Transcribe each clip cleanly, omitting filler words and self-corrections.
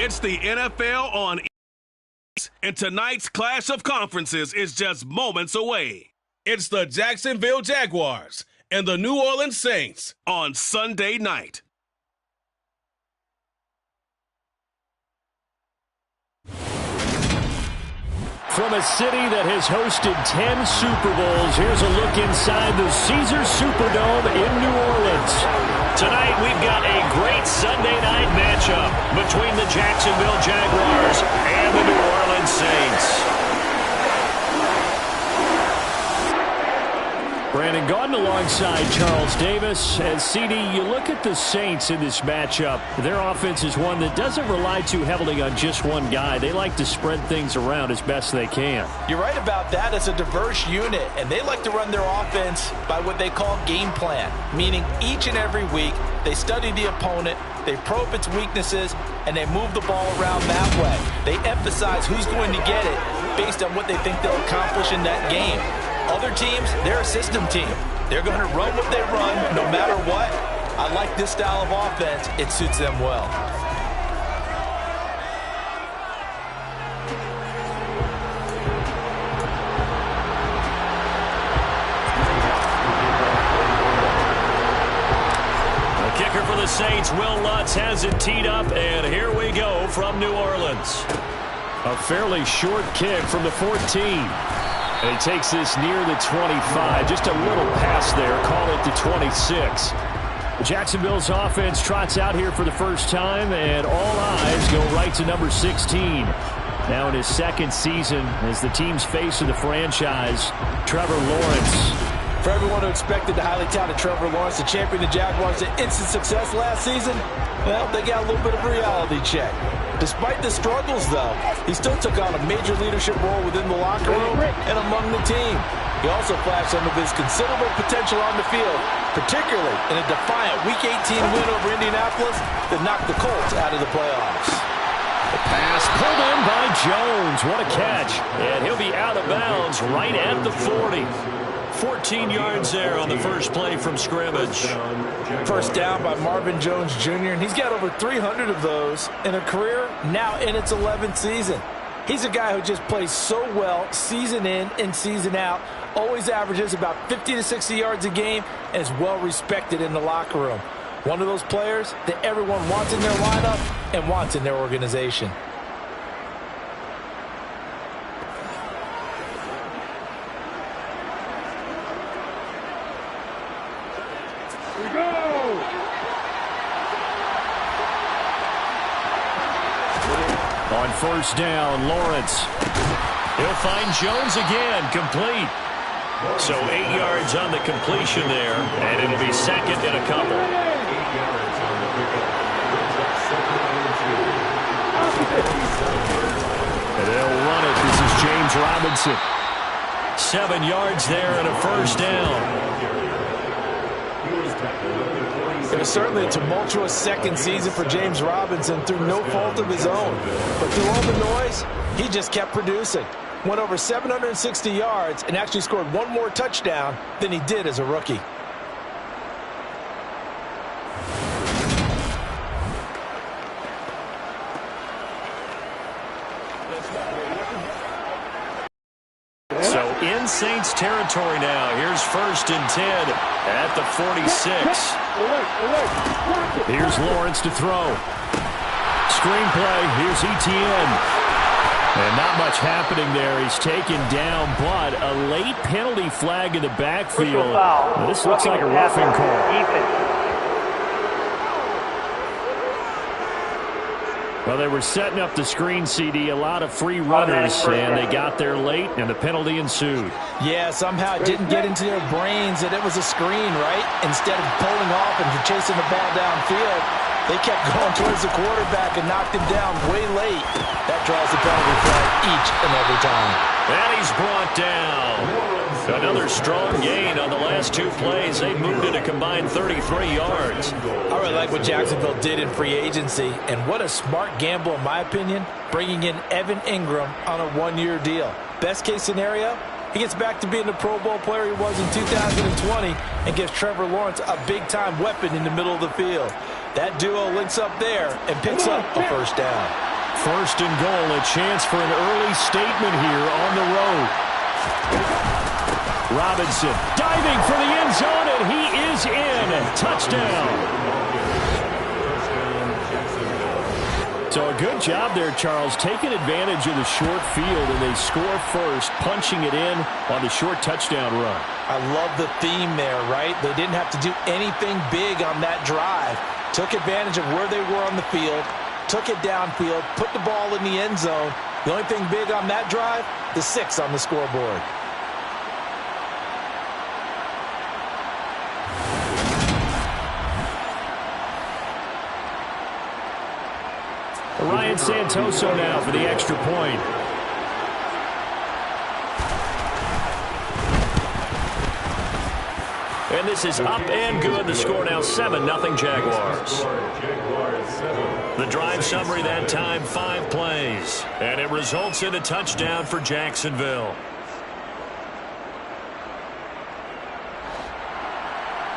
It's the NFL on and tonight's clash of conferences is just moments away. It's the Jacksonville Jaguars and the New Orleans Saints on Sunday night. From a city that has hosted 10 Super Bowls, here's a look inside the Caesars Superdome in New Orleans. Tonight, we've got a great Sunday night matchup between the Jacksonville Jaguars and the New Orleans Saints. Brandon Gaudin alongside Charles Davis. As CD, you look at the Saints in this matchup. Their offense is one that doesn't rely too heavily on just one guy. They like to spread things around as best they can. You're right about that. It's a diverse unit, and they like to run their offense by what they call game plan, meaning each and every week they study the opponent, they probe its weaknesses, and they move the ball around that way. They emphasize who's going to get it based on what they think they'll accomplish in that game. Other teams, they're a system team. They're going to run what they run no matter what. I like this style of offense. It suits them well. The kicker for the Saints, Will Lutz, has it teed up, and here we go from New Orleans. A fairly short kick from the 14. And he takes this near the 25. Just a little pass there. Call it the 26. Jacksonville's offense trots out here for the first time, and all eyes go right to number 16. Now in his second season as the team's face of the franchise, Trevor Lawrence. For everyone who expected the highly touted Trevor Lawrence to champion the Jaguars to instant success last season, well, they got a little bit of a reality check. Despite the struggles, though, he still took on a major leadership role within the locker room and among the team. He also flashed some of his considerable potential on the field, particularly in a defiant Week 18 win over Indianapolis that knocked the Colts out of the playoffs. The pass pulled in by Jones. What a catch. And he'll be out of bounds right at the 40. 14 yards there on the first play from scrimmage. First down by Marvin Jones Jr., and he's got over 300 of those in a career now in its 11th season. He's a guy who just plays so well season in and season out, always averages about 50 to 60 yards a game, and is well respected in the locker room. One of those players that everyone wants in their lineup and wants in their organization. On first down, Lawrence. He'll find Jones again, complete. So 8 yards on the completion there, and it'll be second and a couple. And they'll run it. This is James Robinson. 7 yards there and a first down. It was certainly a tumultuous second season for James Robinson through no fault of his own. But through all the noise, he just kept producing. Went over 760 yards and actually scored one more touchdown than he did as a rookie. So in Saints territory now. Here's first and 10 at the 46. Here's Lawrence to throw. Screenplay. Here's Etienne. And not much happening there. He's taken down, but a late penalty flag in the backfield. This looks like a roughing call. Well, they were setting up the screen, CD, a lot of free runners, and they got there late, and the penalty ensued. Yeah, somehow it didn't get into their brains that it was a screen, right? Instead of pulling off and chasing the ball downfield, they kept going towards the quarterback and knocked him down way late. That draws the penalty flag each and every time. And he's brought down. Another strong gain on the last two plays. They moved it a combined 33 yards. I really like what Jacksonville did in free agency, and what a smart gamble, in my opinion, bringing in Evan Ingram on a one-year deal. Best case scenario, he gets back to being the Pro Bowl player he was in 2020 and gives Trevor Lawrence a big-time weapon in the middle of the field. That duo links up there and picks up a first down. First and goal, a chance for an early statement here on the road. Robinson diving for the end zone, and he is in. Touchdown. So a good job there, Charles, taking advantage of the short field, and they score first, punching it in on the short touchdown run. I love the theme there, right? They didn't have to do anything big on that drive. Took advantage of where they were on the field, took it downfield, put the ball in the end zone. The only thing big on that drive, the 6 on the scoreboard. Ryan Santoso now for the extra point. And this is up and good. The score now 7-0 Jaguars. The drive summary that time, 5 plays. And it results in a touchdown for Jacksonville.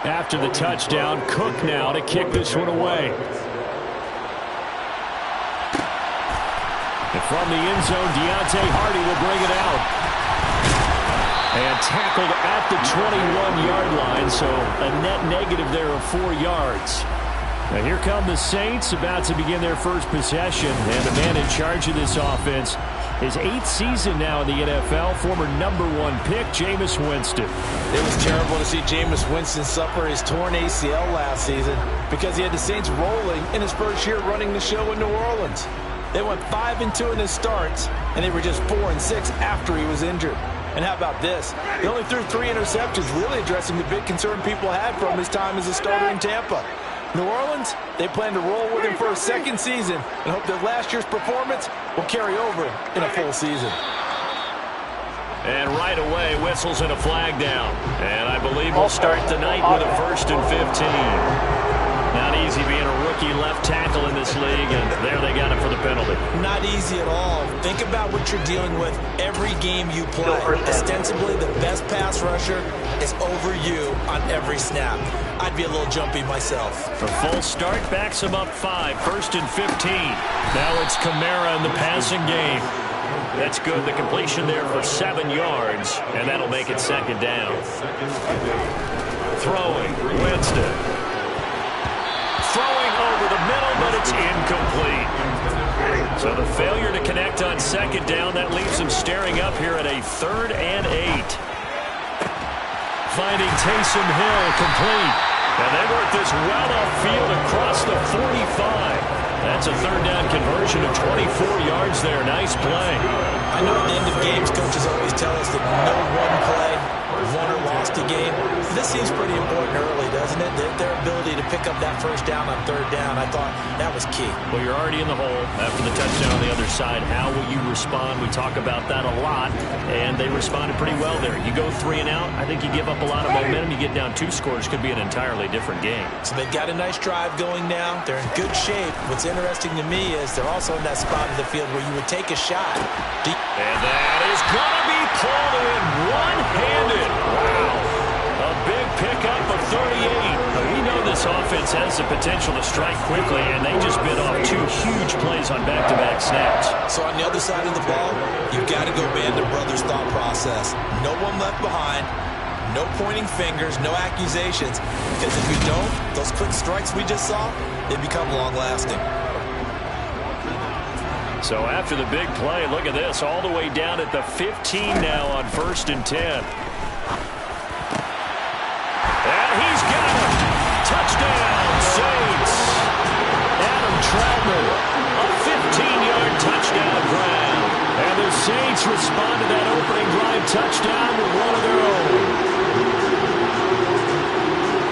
After the touchdown, Cook now to kick this one away. And from the end zone, Deontay Hardy will bring it out. And tackled at the 21-yard line, so a net negative there of 4 yards. Now here come the Saints, about to begin their first possession. And the man in charge of this offense, his 8th season now in the NFL, former #1 pick, Jameis Winston. It was terrible to see Jameis Winston suffer his torn ACL last season because he had the Saints rolling in his first year running the show in New Orleans. They went 5-2 in his starts, and they were just 4-6 after he was injured. And how about this? He only threw 3 interceptions, really addressing the big concern people had from his time as a starter in Tampa. New Orleans, they plan to roll with him for a second season and hope that last year's performance will carry over in a full season. And right away, whistles and a flag down. And I believe we'll start tonight with a 1st and 15. Not easy being a rookie left tackle in this league, and there they got it for the penalty. Not easy at all. Think about what you're dealing with every game you play. Ostensibly, the best pass rusher is over you on every snap. I'd be a little jumpy myself. A full start backs him up 5, 1st and 15. Now it's Kamara in the passing game. That's good. The completion there for 7 yards, and that'll make it 2nd down. Throwing, Winston. Throwing over the middle, but it's incomplete. So the failure to connect on 2nd down, that leaves him staring up here at a 3rd and 8. Finding Taysom Hill complete. And they work this well off field across the 45. That's a 3rd down conversion of 24 yards there. Nice play. I know at the end of games, coaches always tell us that no one play won or lost a game. This seems pretty important early, doesn't it? Their ability to pick up that 1st down on 3rd down, I thought that was key. Well, you're already in the hole after the touchdown on the other side. How will you respond? We talk about that a lot, and they responded pretty well there. You go 3 and out, I think you give up a lot of momentum. You get down 2 scores, could be an entirely different game. So they've got a nice drive going now. They're in good shape. What's interesting to me is they're also in that spot of the field where you would take a shot. And that is going to be pulled in one-handed. Wow. A big pickup of 38. We know this offense has the potential to strike quickly, and they just bit off 2 huge plays on back-to-back snaps. So on the other side of the ball, you've got to go band of brothers thought process. No one left behind. No pointing fingers, no accusations. Because if you don't, those quick strikes we just saw, they become long-lasting. So after the big play, look at this, all the way down at the 15 now on 1st and 10. And he's got it. Touchdown, Saints. Adam Troutman, a 15-yard touchdown grab. And the Saints respond to that opening drive touchdown with one of their own.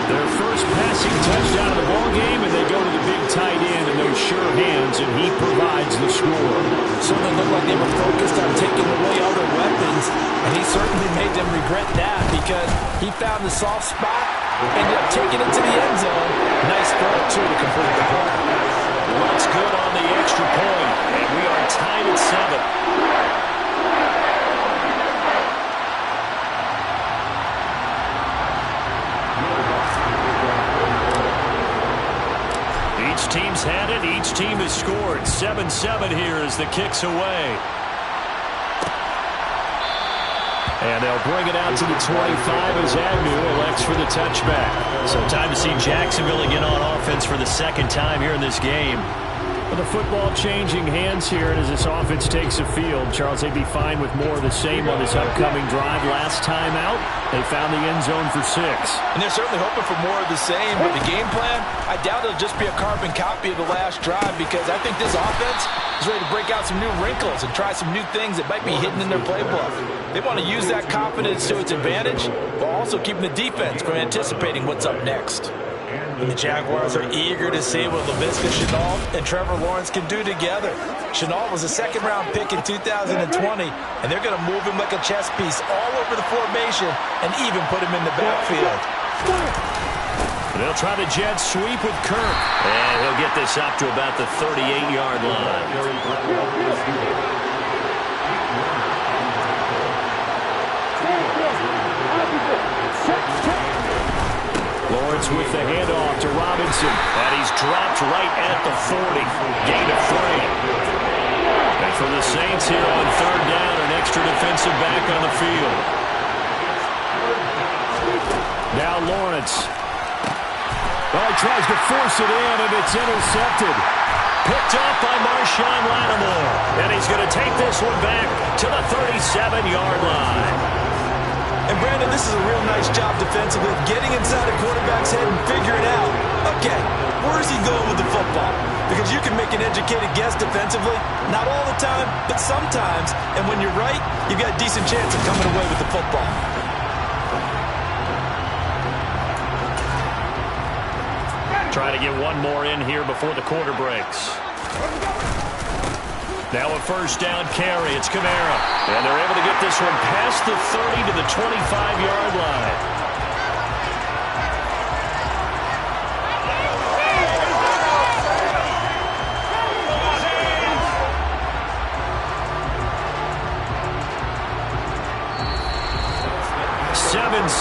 Their first passing touchdown of the ballgame, and they go to the big tight end in those sure hands, and he provides the score. So they looked like they were focused on taking away all their weapons, and he certainly made them regret that because he found the soft spot, ended up taking it to the end zone. Nice throw, too, to complete the play. What's good on the extra point, and we are tied at 7. Each team's had it. Each team is scored. 7-7 here as the kick's away. And they'll bring it out to the 25 as Agnew elects for the touchback. So time to see Jacksonville again on offense for the second time here in this game. With the football changing hands here, and as this offense takes the field, Charles, they'd be fine with more of the same on this upcoming drive. Last time out, they found the end zone for 6. And they're certainly hoping for more of the same, but the game plan, I doubt it'll just be a carbon copy of the last drive, because I think this offense is ready to break out some new wrinkles and try some new things that might be hidden in their playbook. They want to use that confidence to its advantage, while also keeping the defense from anticipating what's up next. And the Jaguars are eager to see what Laviska Shenault and Trevor Lawrence can do together. Shenault was a second-round pick in 2020, and they're going to move him like a chess piece all over the formation and even put him in the backfield. They'll try the jet sweep with Kirk. And he'll get this up to about the 38-yard line. Lawrence with the handoff to Robinson. And he's dropped right at the 40. Gain of 3. And for the Saints here on third down, an extra defensive back on the field. Now Lawrence. Oh, he tries to force it in, and it's intercepted. Picked up by Marshawn Lattimore. And he's going to take this one back to the 37-yard line. And Brandon, this is a real nice job defensively, getting inside a quarterback's head and figuring out, okay, where is he going with the football? Because you can make an educated guess defensively, not all the time, but sometimes. And when you're right, you've got a decent chance of coming away with the football. Trying to get one more in here before the quarter breaks. Now a first down carry. It's Kamara. And they're able to get this one past the 30 to the 25-yard line.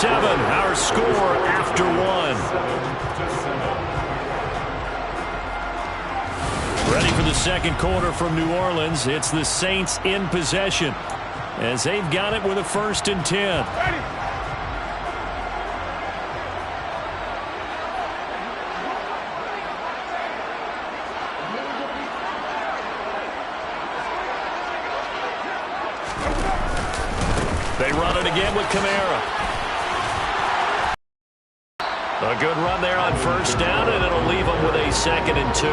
Our score after one. Ready for the second quarter from New Orleans. It's the Saints in possession as they've got it with a 1st and 10. They run it again with Kamara. A good run there on first down, and it'll leave them with a 2nd and 2.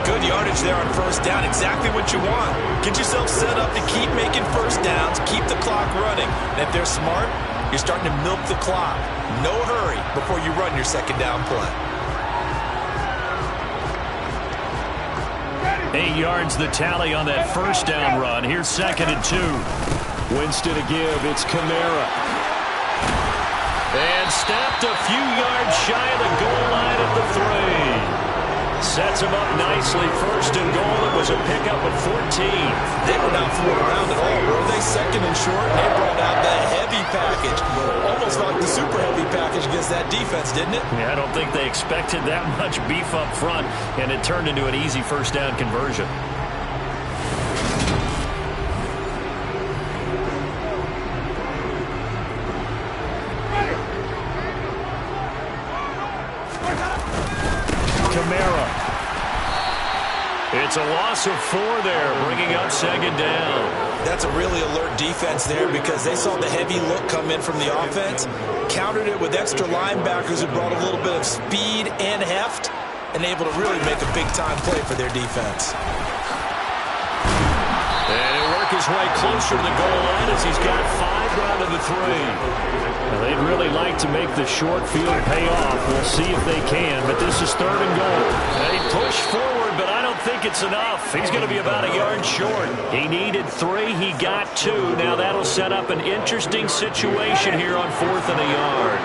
Good yardage there on first down. Exactly what you want. Get yourself set up to keep making first downs, keep the clock running. And if they're smart, you're starting to milk the clock. No hurry before you run your second down play. 8 yards the tally on that first down run. Here's 2nd and 2. Winston to give. It's Kamara. And stopped a few yards shy of the goal line at the 3. Sets him up nicely. 1st and goal. It was a pickup of 14. They were not fooling around at all, were they? 2nd and short, and they brought out the heavy package. Almost like the super heavy package against that defense, didn't it? Yeah, I don't think they expected that much beef up front, and it turned into an easy first down conversion. Kamara. It's a loss of 4 there, bringing up 2nd down. That's a really alert defense there because they saw the heavy look come in from the offense, countered it with extra linebackers who brought a little bit of speed and heft, and able to really make a big-time play for their defense. And he'll work his way closer to the goal line as he's got 5 down to the 3. Now, they'd really like to make the short field pay off. We'll see if they can, but this is 3rd and goal. They push forward, but I don't think it's enough. He's going to be about a yard short. He needed 3. He got 2. Now that'll set up an interesting situation here on 4th and a yard.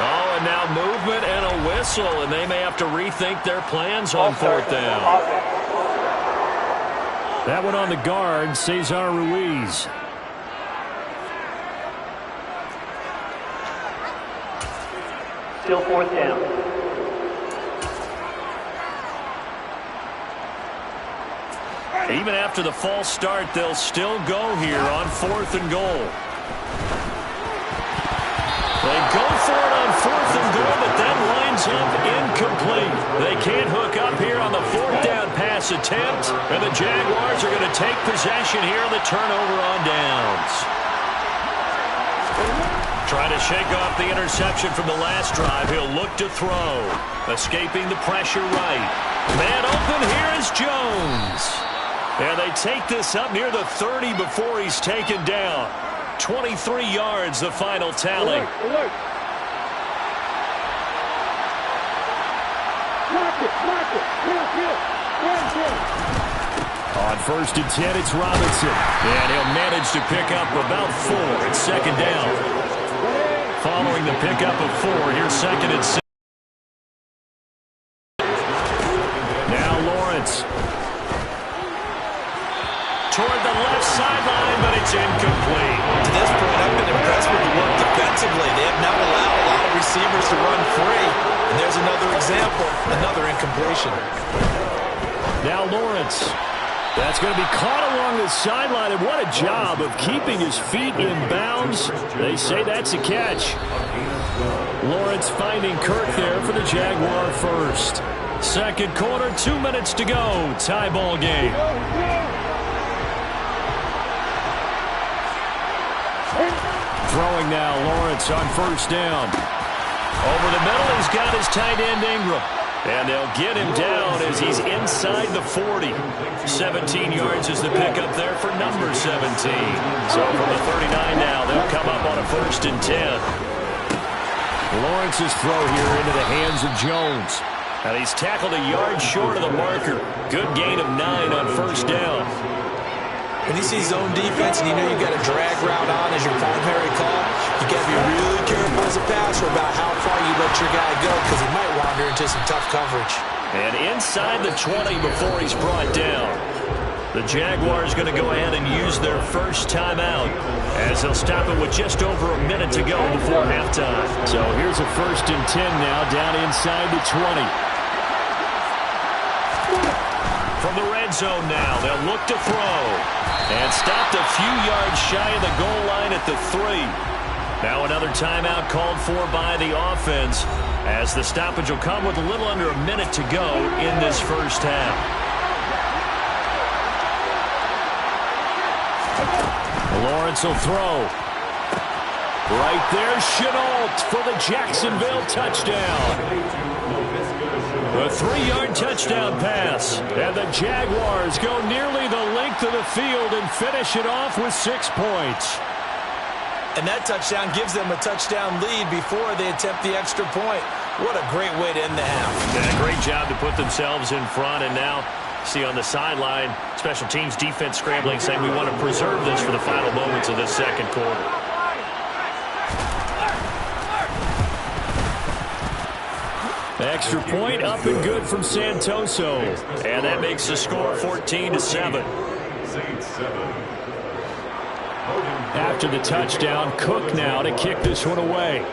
Oh, and now movement and a whistle, and they may have to rethink their plans on 4th down. That one on the guard, Cesar Ruiz. Still fourth down. Even after the false start, they'll still go here on 4th and goal. They go for it on 4th and goal, but that winds up incomplete. They can't hook up here on the 4th down pass attempt, and the Jaguars are going to take possession here on the turnover on downs. Trying to shake off the interception from the last drive. He'll look to throw. Escaping the pressure right. Man open, here is Jones. And they take this up near the 30 before he's taken down. 23 yards, the final tally. Alert. Mark it. On 1st and 10, it's Robinson. And he'll manage to pick up about 4. It's 2nd down. Following the pickup of 4, here's 2nd and 6. Now Lawrence. Toward the left sideline, but it's incomplete. To this point, I've been impressed with the work defensively. They have not allowed a lot of receivers to run free. And there's another example, another incompletion. Now Lawrence. That's going to be caught along the sideline, and what a job of keeping his feet in bounds. They say that's a catch. Lawrence finding Kirk there for the Jaguar first. 2nd quarter, 2 minutes to go. Tie ball game. Throwing now, Lawrence on 1st down. Over the middle, he's got his tight end Ingram. And they'll get him down as he's inside the 40. 17 yards is the pickup there for number 17. So from the 39 now, they'll come up on a 1st and 10. Lawrence's throw here into the hands of Jones. And he's tackled a yard short of the marker. Good gain of 9 on 1st down. When you see zone defense and you know you got a drag route on as your primary call, you got to be really careful as a passer about how far you let your guy go because he might wander into some tough coverage. And inside the 20 before he's brought down. The Jaguars going to go ahead and use their first timeout as they'll stop it with just over a minute to go before halftime. So here's a 1st and 10 now down inside the 20. From the red zone now, they'll look to throw. And stopped a few yards shy of the goal line at the 3. Now another timeout called for by the offense as the stoppage will come with a little under a minute to go in this first half. Lawrence will throw. Right there, Chenault for the Jacksonville touchdown. A 3-yard touchdown pass. And the Jaguars go nearly the length of the field and finish it off with 6 points. And that touchdown gives them a touchdown lead before they attempt the extra point. What a great way to end the half. Yeah, great job to put themselves in front. And now, see on the sideline, special teams defense scrambling, saying we want to preserve this for the final moments of this 2nd quarter. Extra point up and good from Santoso. And that makes the score 14-7. After the touchdown, Cook now to kick this one away.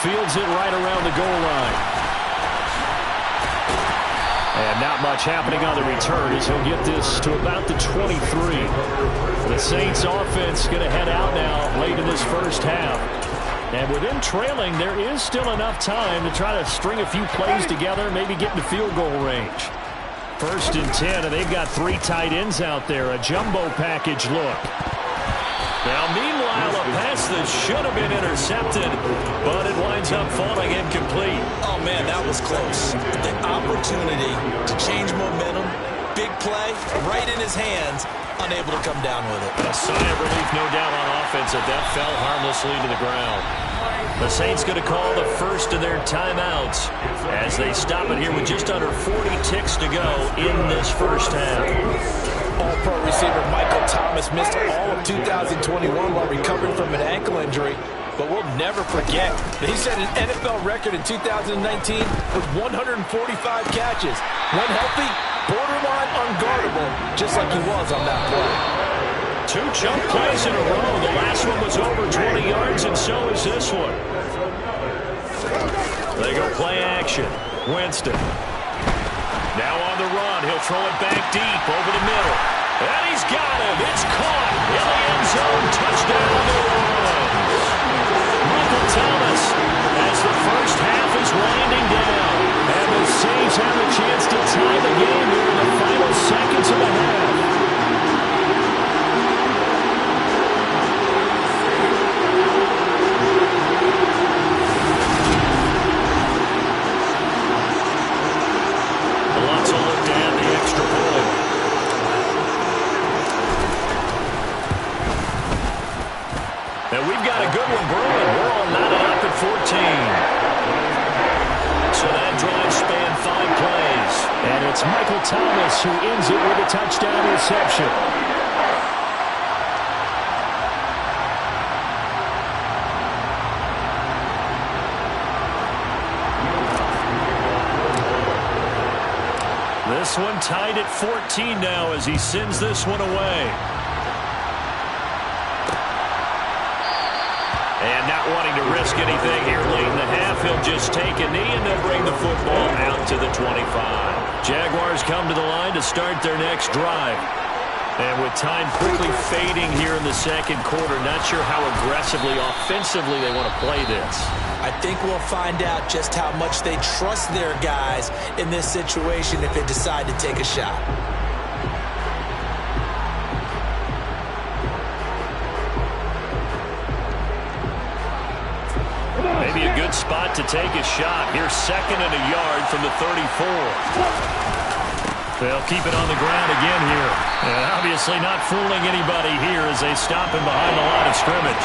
Fields it right around the goal line. And not much happening on the return as he'll get this to about the 23. The Saints offense going to head out now late in this first half. And with them trailing, there is still enough time to try to string a few plays together, maybe get into field goal range. 1st and 10, and they've got 3 tight ends out there. A jumbo package look. Now, meanwhile, a pass that should have been intercepted, but it winds up falling incomplete. Oh, man, that was close. The opportunity to change momentum, big play, right in his hands, unable to come down with it. A sigh of relief, no doubt, on offense that fell harmlessly to the ground. The Saints going to call the first of their timeouts as they stop it here with just under 40 ticks to go in this first half. All-pro receiver Michael Thomas missed all of 2021 while recovering from an ankle injury. But we'll never forget that he set an NFL record in 2019 with 145 catches. When healthy, borderline unguardable, just like he was on that play. 2 chunk plays in a row. The last one was over 20 yards, and so is this one. They go play action. Winston. Now on the run. He'll throw it back deep over the middle. And he's got him. It's caught in the end zone. Touchdown, New Orleans. Michael Thomas as the first half is winding down. And the Saints have a chance to tie the game here in the final seconds of the half. Alonso looked at the extra point. And we've got a good one brewing. We're all knotted up at 14. So that drive spanned 5 plays. And it's Michael Thomas who ends it with a touchdown reception. This one tied at 14 now as he sends this one away. And not wanting to risk anything here late in the half, he'll just take a knee and they'll bring the football out to the 25. Jaguars come to the line to start their next drive. And with time quickly fading here in the second quarter, not sure how aggressively, offensively they want to play this. I think we'll find out just how much they trust their guys in this situation if they decide to take a shot. Maybe a good spot to take a shot. Here's 2nd and a yard from the 34. They'll keep it on the ground again here. And obviously not fooling anybody here as they stop him behind the line of scrimmage.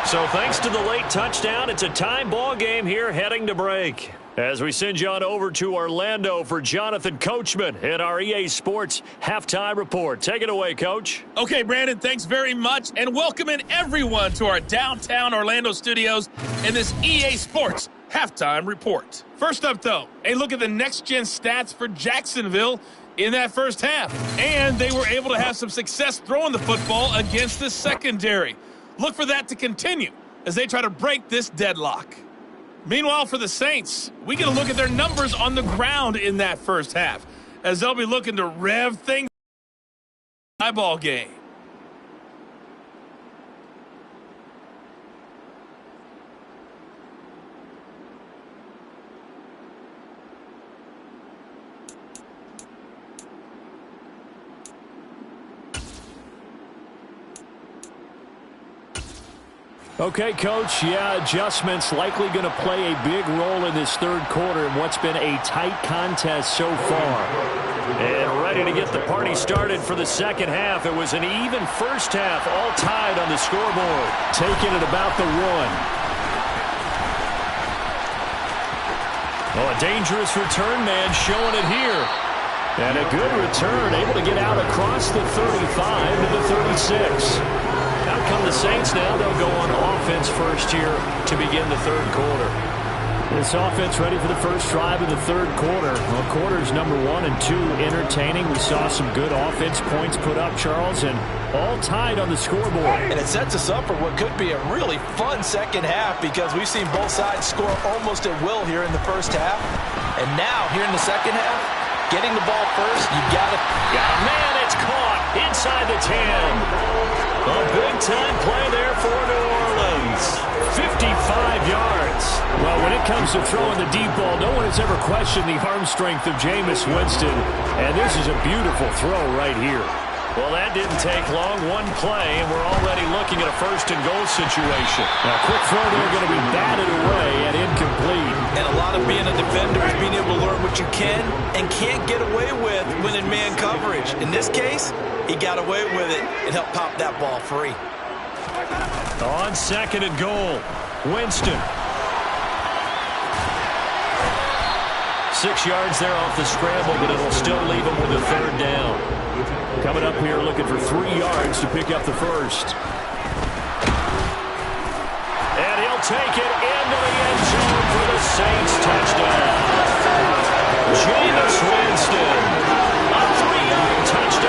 So thanks to the late touchdown, it's a time ball game here heading to break. As we send you on over to Orlando for Jonathan Coachman in our EA Sports Halftime Report. Take it away, Coach. Okay, Brandon, thanks very much. And welcoming everyone to our downtown Orlando studios in this EA Sports Halftime Report. First up, though, a look at the next-gen stats for Jacksonville in that first half. And they were able to have some success throwing the football against the secondary. Look for that to continue as they try to break this deadlock. Meanwhile, for the Saints, we get a look at their numbers on the ground in that first half as they'll be looking to rev things up in the eyeball game. Okay, Coach, adjustments likely going to play a big role in this third quarter in what's been a tight contest so far. And ready to get the party started for the second half. It was an even first half, all tied on the scoreboard. Taking it about the 1. Oh, a dangerous return man showing it here. And a good return, able to get out across the 35 to the 36. Out come the Saints now. They'll go on offense first here to begin the third quarter. This offense ready for the first drive of the third quarter. Well, quarters number 1 and 2 entertaining. We saw some good offense points put up, Charles, and all tied on the scoreboard. And it sets us up for what could be a really fun second half because we've seen both sides score almost at will here in the first half. And now, here in the second half, getting the ball first, you got it. Man, it's caught inside the 10. A big-time play there for New Orleans. 55 yards. Well, when it comes to throwing the deep ball, no one has ever questioned the arm strength of Jameis Winston. And this is a beautiful throw right here. Well, that didn't take long. One play, and we're already looking at a first-and-goal situation. A quick throw there going to be batted away and incomplete. And a lot of being a defender is being able to learn what you can and can't get away with when in man coverage. In this case, he got away with it and helped pop that ball free. On 2nd and goal, Winston. 6 yards there off the scramble, but it'll still leave him with a 3rd down. Coming up here looking for 3 yards to pick up the first. And he'll take it into the end zone for the Saints touchdown. Jameis Winston, a 3-yard touchdown.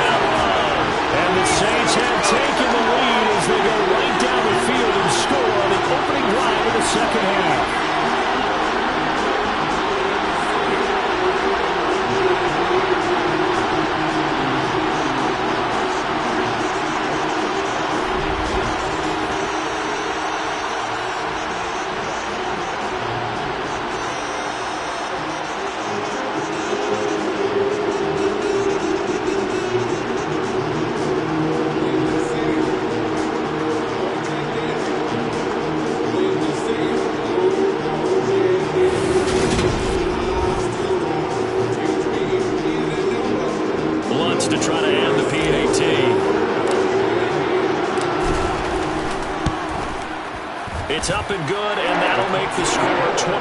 second half. To try to end the PAT. It's up and good, and that'll make the score 21-14.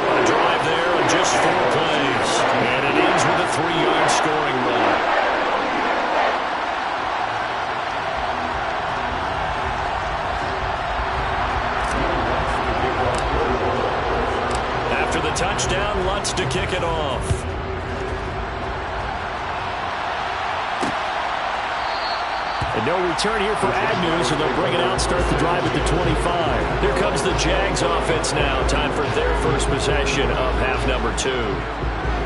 A drive there on just 4 plays, and it ends with a 3-yard scoring run. After the touchdown, Lutz to kick it off. And no return here for Agnew, so they'll bring it out, start the drive at the 25. Here comes the Jags offense now. Time for their first possession of half number 2.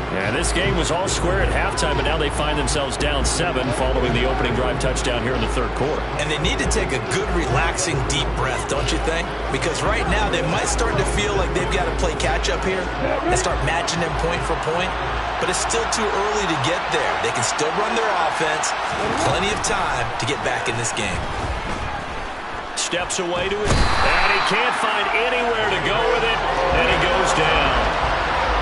And this game was all square at halftime, but now they find themselves down 7 following the opening drive touchdown here in the third quarter. And they need to take a good, relaxing, deep breath, don't you think? Because right now they might start to feel like they've got to play catch-up here and start matching them point for point. But it's still too early to get there. They can still run their offense. Plenty of time to get back in this game. Steps away to it, and he can't find anywhere to go with it, and he goes down.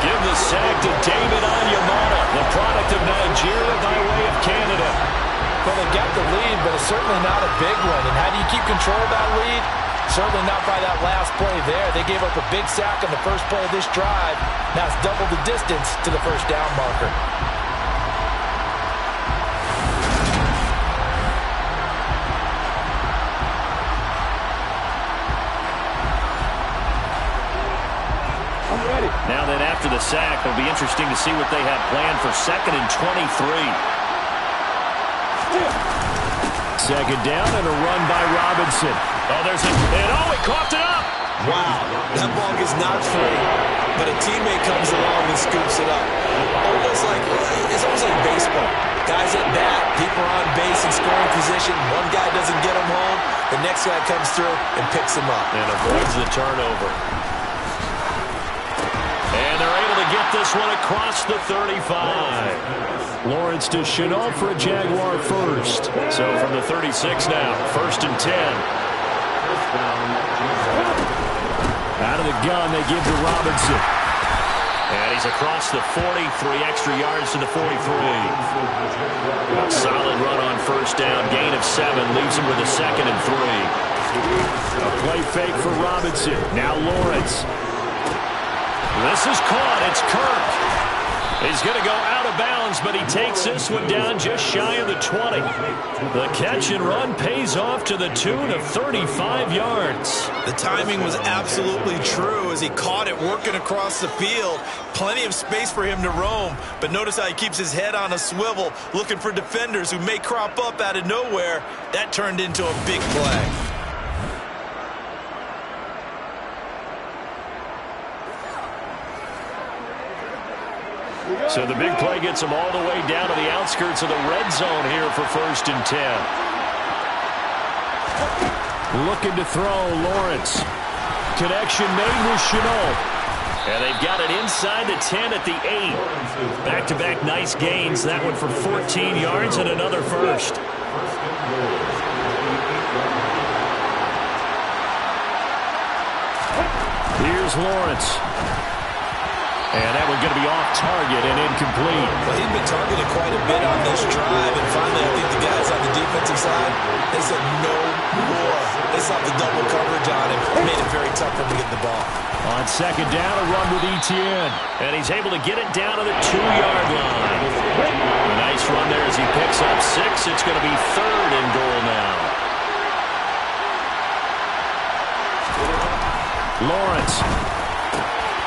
Give the sack to David Onyemata, the product of Nigeria by way of Canada. Well, they got the lead, but it's certainly not a big one. And how do you keep control of that lead? Certainly not by that last play there. They gave up a big sack on the first play of this drive. Now it's double the distance to the first down marker. I'm ready. Now then, after the sack, it'll be interesting to see what they have planned for 2nd and 23. Second down and a run by Robinson. Oh, there's a... And oh, he coughed it up! Wow, that ball gets knocked free, but a teammate comes along and scoops it up. It's almost like baseball. Guys at bat, people are on base in scoring position. One guy doesn't get him home. The next guy comes through and picks him up. And avoids the turnover. And they're able to get this one across the 35. Lawrence to Chenault for a Jaguar first. So from the 36 now, 1st and 10. Out of the gun, they give to Robinson. And he's across the 40, 3 extra yards to the 43. A solid run on first down, gain of 7, leaves him with a 2nd and 3. A play fake for Robinson. Now Lawrence. This is caught. It's Kirk. He's going to go out of bounds, but he takes this one down just shy of the 20. The catch and run pays off to the tune of 35 yards. The timing was absolutely true as he caught it working across the field. Plenty of space for him to roam, but notice how he keeps his head on a swivel, looking for defenders who may crop up out of nowhere. That turned into a big play. So the big play gets them all the way down to the outskirts of the red zone here for 1st and 10. Looking to throw, Lawrence. Connection made with Chenault. And they've got it inside the 10 at the 8. Back-to-back nice gains. That one for 14 yards and another first. Here's Lawrence. And that one's going to be off target and incomplete. Well, he's been targeted quite a bit on this drive, and finally I think the guys on the defensive side, they said no more. They saw the double coverage on him. It made it very tough for him to get the ball. On second down, a run with Etienne. And he's able to get it down to the 2-yard line. A nice run there as he picks up 6. It's going to be 3rd and goal now. Lawrence.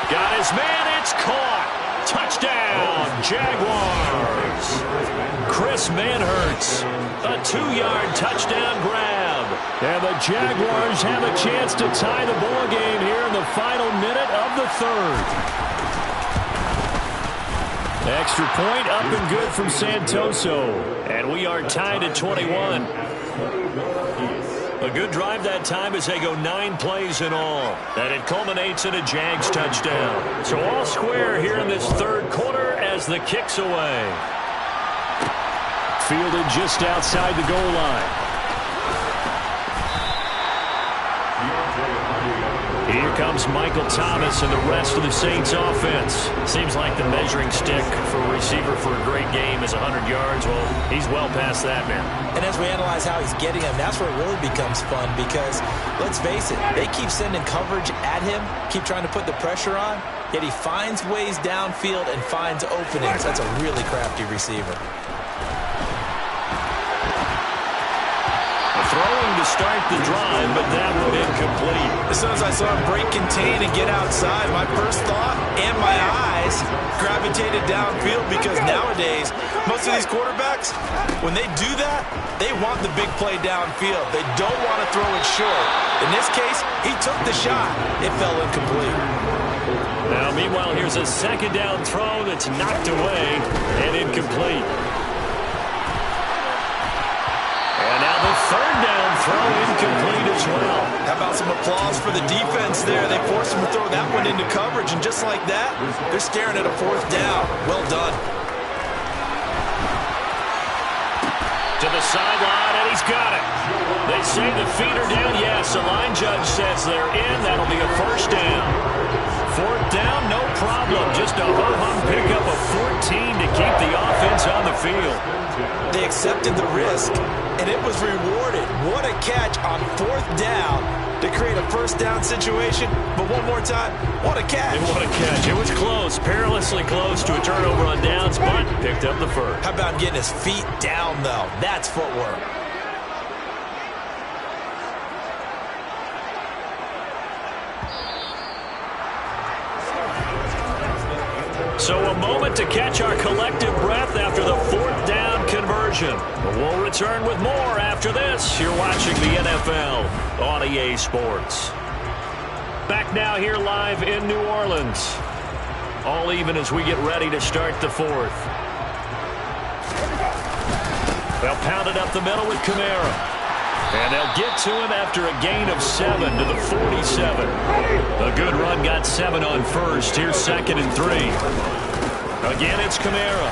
Got his man. It's caught. Touchdown, Jaguars. Chris Manhertz. A 2-yard touchdown grab. And the Jaguars have a chance to tie the ball game here in the final minute of the third. Extra point up and good from Santoso. And we are tied at 21. A good drive that time as they go 9 plays in all. And it culminates in a Jags touchdown. So all square here in this third quarter as the kick's away. Fielded just outside the goal line. Here comes Michael Thomas and the rest of the Saints offense. Seems like the measuring stick for a receiver for a great game is 100 yards. Well, he's well past that, man. And as we analyze how he's getting them, that's where it really becomes fun because, let's face it, they keep sending coverage at him, keep trying to put the pressure on, yet he finds ways downfield and finds openings. That's a really crafty receiver. Throwing to start the drive, but that one incomplete. As soon as I saw him break contain and get outside, my first thought and my eyes gravitated downfield because nowadays, most of these quarterbacks, when they do that, they want the big play downfield. They don't want to throw it short. In this case, he took the shot. It fell incomplete. Now, meanwhile, here's a second down throw that's knocked away and incomplete. And now the third down throw incomplete as well. How about some applause for the defense there? They forced him to throw that one into coverage, and just like that, they're staring at a fourth down. Well done. To the sideline, and he's got it. They say the feet are down. Yes, the line judge says they're in. That'll be a first down. Fourth down, no problem. Just a ho-hum pickup of 14 to keep the offense on the field. They accepted the risk, and it was rewarded. What a catch on fourth down to create a first down situation. But one more time, what a catch. And what a catch. It was close, perilously close to a turnover on downs, but picked up the first. How about getting his feet down, though? That's footwork. So a moment to catch our collective breath after the fourth down conversion. But we'll return with more after this. You're watching the NFL on EA Sports. Back now here live in New Orleans. All even as we get ready to start the fourth. They'll pound it up the middle with Kamara. And they'll get to him after a gain of 7 to the 47. A good run got 7 on first. Here's 2nd and 3. Again, it's Kamara.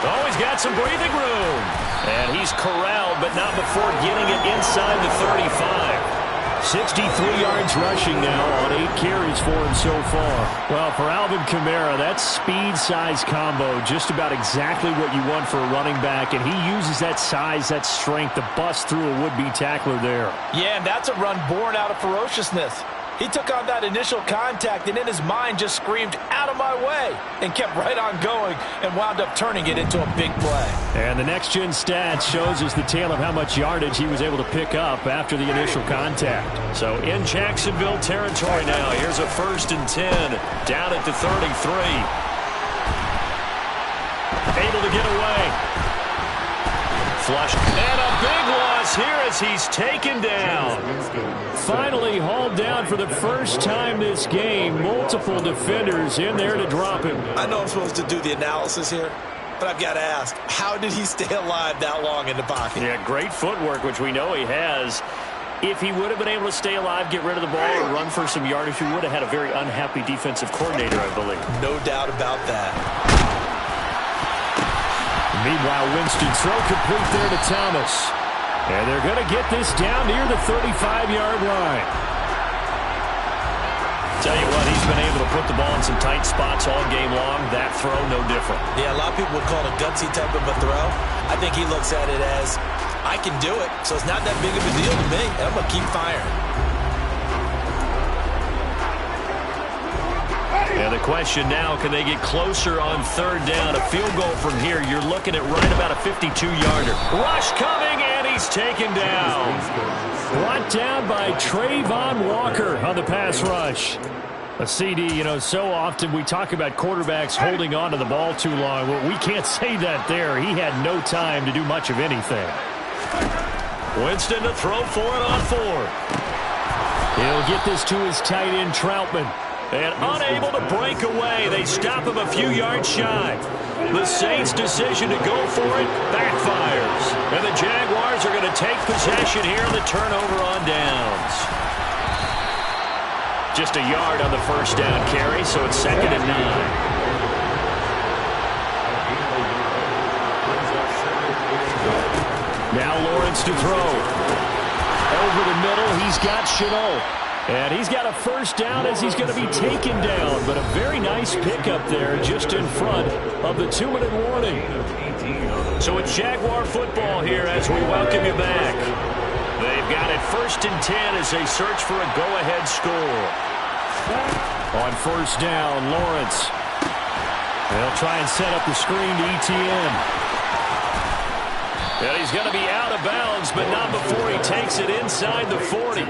Oh, he's got some breathing room. And he's corralled, but not before getting it inside the 35. 63 yards rushing now on 8 carries for him so far. Well, for Alvin Kamara, that speed-size combo, just about exactly what you want for a running back, and he uses that size, that strength to bust through a would-be tackler there. Yeah, and that's a run born out of ferociousness. He took on that initial contact and in his mind just screamed, "Out of my way," and kept right on going and wound up turning it into a big play. And the next-gen stats shows us the tale of how much yardage he was able to pick up after the initial contact. So in Jacksonville territory now, here's a 1st and 10 down at the 33. Able to get away. Flush. And a big loss here as he's taken down. Finally hauled down for the first time this game. Multiple defenders in there to drop him. I know I'm supposed to do the analysis here, but I've got to ask, how did he stay alive that long in the pocket? Yeah, great footwork, which we know he has. If he would have been able to stay alive, get rid of the ball, or run for some yardage, he would have had a very unhappy defensive coordinator, I believe. No doubt about that. Meanwhile, Winston throw complete there to Thomas. And they're going to get this down near the 35-yard line. Tell you what, he's been able to put the ball in some tight spots all game long. That throw, no different. Yeah, a lot of people would call it a gutsy type of a throw. I think he looks at it as, I can do it, so it's not that big of a deal to me, and I'm going to keep firing. And the question now, can they get closer on third down? A field goal from here, you're looking at right about a 52-yarder. Rush coming, and he's taken down. Brought down by Trayvon Walker on the pass rush. A CD, you know, so often we talk about quarterbacks holding on to the ball too long. Well, we can't say that there. He had no time to do much of anything. Winston to throw for it on 4th. He'll get this to his tight end, Troutman. And unable to break away. They stop him a few yards shy. The Saints' decision to go for it backfires. And the Jaguars are going to take possession here on the turnover on downs. Just a yard on the first down carry, so it's 2nd and 9. Now Lawrence to throw. Over the middle, he's got Chenault. And he's got a first down as he's going to be taken down. But a very nice pickup there just in front of the 2-minute warning. So it's Jaguar football here as we welcome you back. They've got it 1st and 10 as they search for a go-ahead score. On first down, Lawrence. They'll try and set up the screen to ETN. And he's going to be out of bounds, but not before he takes it inside the 40.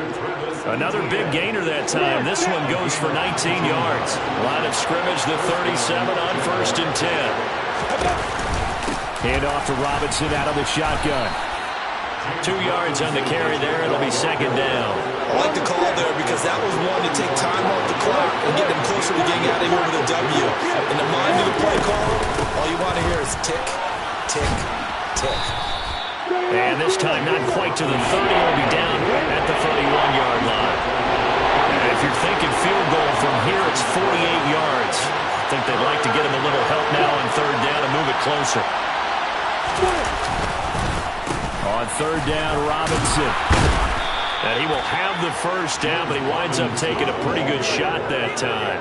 Another big gainer that time. This one goes for 19 yards. Line of scrimmage, the 37 on 1st and 10. Hand off to Robinson out of the shotgun. 2 yards on the carry there. It'll be 2nd down. I like the call there because that was one to take time off the clock and get them closer to getting out of here with a W. In the mind of the play caller, all you want to hear is tick, tick, tick. And this time not quite to the 30. Will be down at the 31-yard line. And if you're thinking field goal from here, it's 48 yards. I think they'd like to get him a little help now on 3rd down and move it closer. On 3rd down, Robinson. And he will have the first down, but he winds up taking a pretty good shot that time.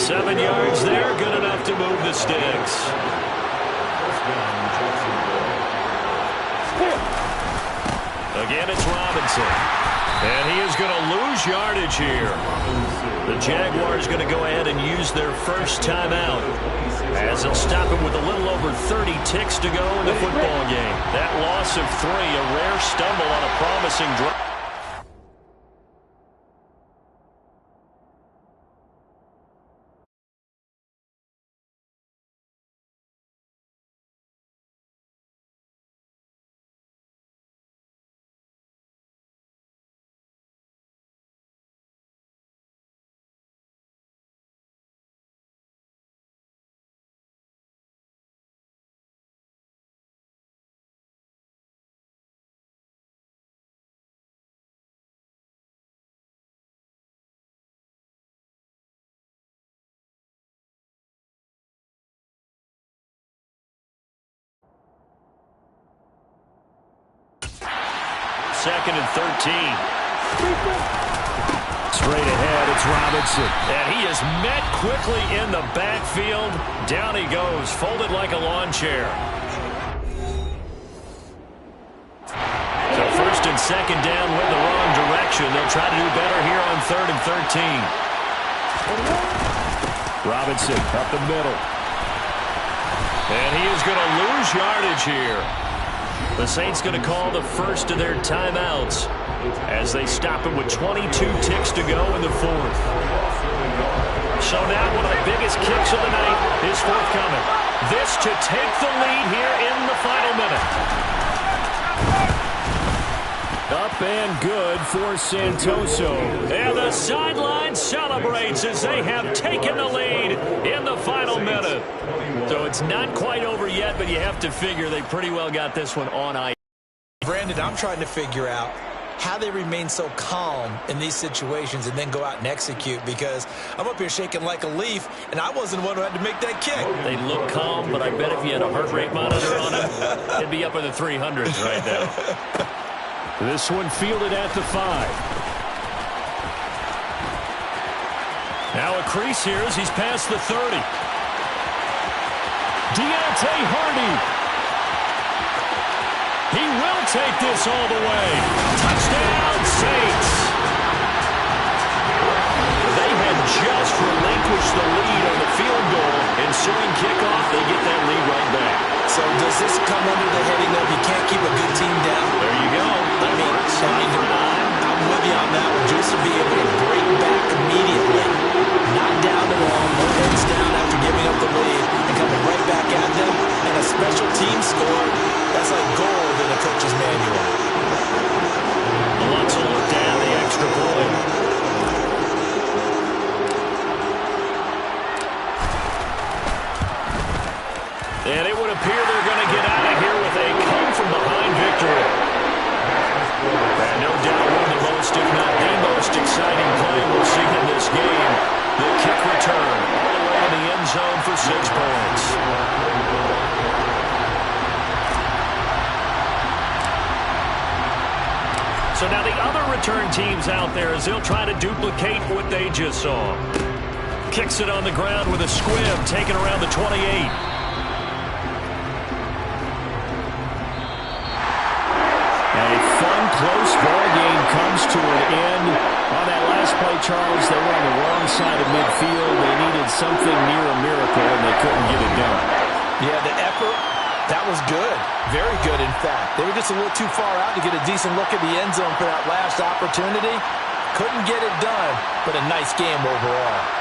7 yards there, good enough to move the sticks. Again, it's Robinson. And he is going to lose yardage here. The Jaguars going to go ahead and use their first timeout as they'll stop him with a little over 30 ticks to go in the football game. That loss of 3, a rare stumble on a promising drive. Second and 13. Straight ahead, it's Robinson. And he is met quickly in the backfield. Down he goes, folded like a lawn chair. So 1st and 2nd down went the wrong direction. They'll try to do better here on 3rd and 13. Robinson up the middle. And he is going to lose yardage here. The Saints going to call the first of their timeouts as they stop him with 22 ticks to go in the 4th. So now one of the biggest kicks of the night is forthcoming. This to take the lead here in the final minute. Up and good for Santoso. And the sideline celebrates as they have taken the lead in the final minute. So it's not quite over yet, but you have to figure they pretty well got this one on ice. Brandon, I'm trying to figure out how they remain so calm in these situations and then go out and execute, because I'm up here shaking like a leaf, and I wasn't the one who had to make that kick. They look calm, but I bet if you had a heart rate monitor on him, it'd be up in the 300s right now. This one fielded at the 5. Now a crease here as he's past the 30. Deontay Hardy. He will take this all the way. Touchdown, Saints. They had just relinquished the lead on the field goal. Ensuing kickoff, they get that lead right back. So does this come under the heading of you can't keep a good team down? There you go. I'm with you on that one. Just to be able to break back immediately. Not down at all. No heads down after giving up the lead. And coming right back at them. And a special team score. That's like gold in a coach's manual. return teams out there as they'll try to duplicate what they just saw. Kicks it on the ground with a squib, taken around the 28. A fun, close ball game comes to an end. On that last play, Charles, they were on the wrong side of midfield. They needed something near a miracle, and they couldn't get it done. Yeah, the effort, that was good. Very good, in fact. They were just a little too far out to get a decent look at the end zone for that last opportunity. Couldn't get it done, but a nice game overall.